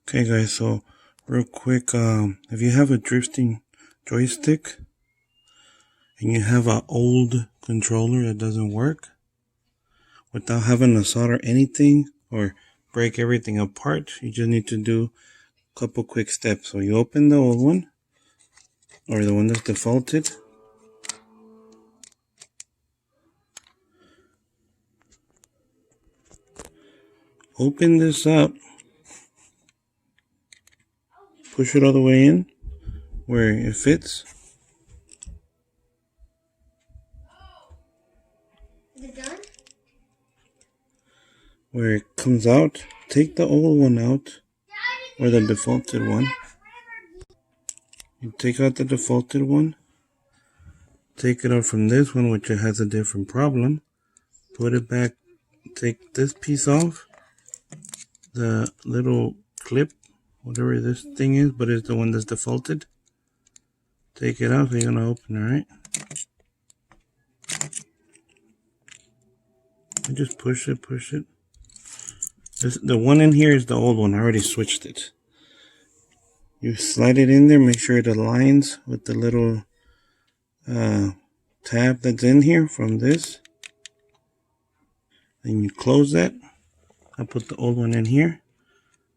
Okay guys, so real quick, if you have a drifting joystick and you have an old controller that doesn't work, without having to solder anything or break everything apart, you just need to do a couple quick steps. So you open the old one, or the one that's defaulted. Open this up, push it all the way in where it fits. Is it done? Where it comes out, take the old one out, or the defaulted one. You take out the defaulted one, take it out from this one, which it has a different problem. Put it back, take this piece off, the little clip, whatever this thing is, but it's the one that's defaulted. Take it out, so you're gonna open it, right? And just push it. The one in here is the old one, I already switched it. You slide it in there, make sure it aligns with the little tab that's in here from this. Then you close that. I put the old one in here.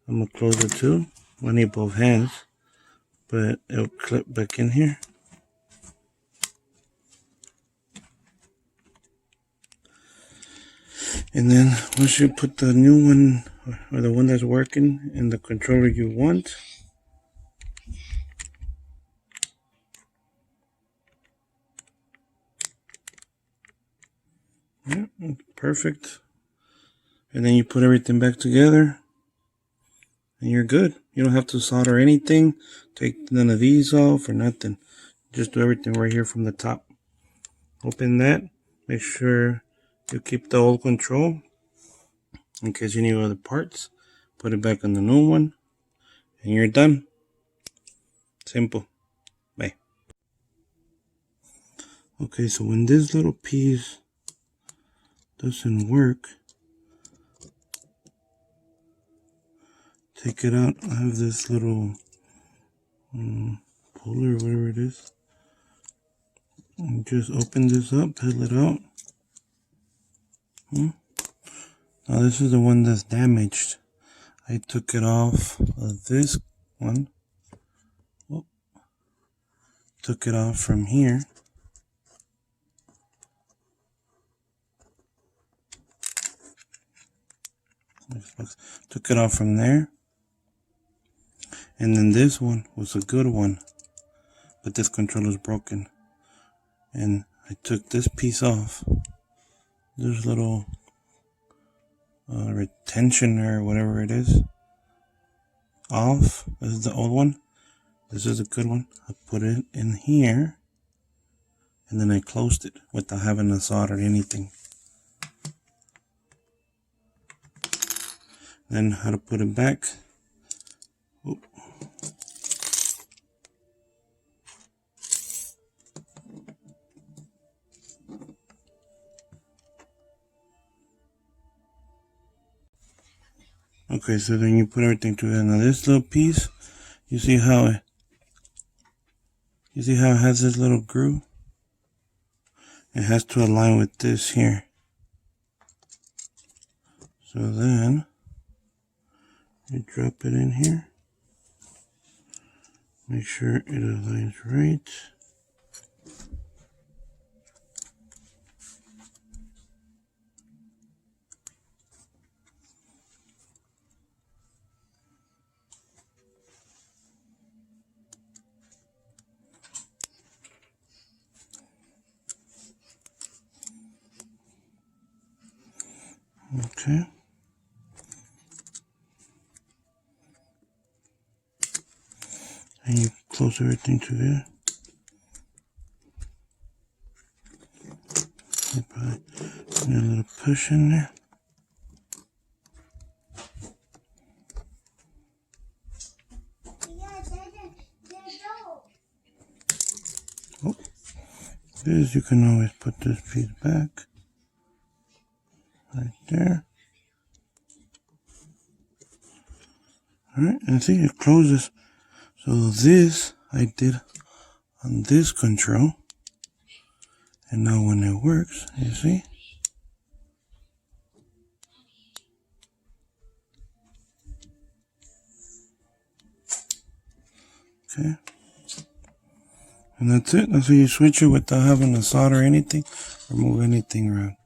I'm gonna close it too. I need both hands, but it'll clip back in here. And then once you put the new one, or the one that's working, in the controller you want, yeah, perfect. And then you put everything back together, and you're good. You don't have to solder anything, take none of these off or nothing. Just do everything right here from the top. Open that, make sure you keep the old control in case you need other parts. Put it back on the new one, and you're done. Simple. Bye. Okay, so when this little piece doesn't work, take it out. I have this little puller, whatever it is. And just open this up, pull it out. Now this is the one that's damaged. I took it off of this one. Oh. Took it off from here. Took it off from there. And then this one was a good one, but this controller's broken. And I took this piece off. This little retention or whatever it is off. This is the old one. This is a good one. I put it in here, and then I closed it without having to solder anything. Then how to put it back. Oop. Okay, so then you put everything together. Now this little piece, you see how it has this little groove? It has to align with this here. So then you drop it in here. Make sure it aligns right. Okay. And you close everything together. You probably need a little push in there. Oh, this you can always put this piece back. Right there. Alright, and see, it closes. So this I did on this control. And now when it works, you see? Okay. And that's it. That's how you switch it without having to solder anything or move anything around.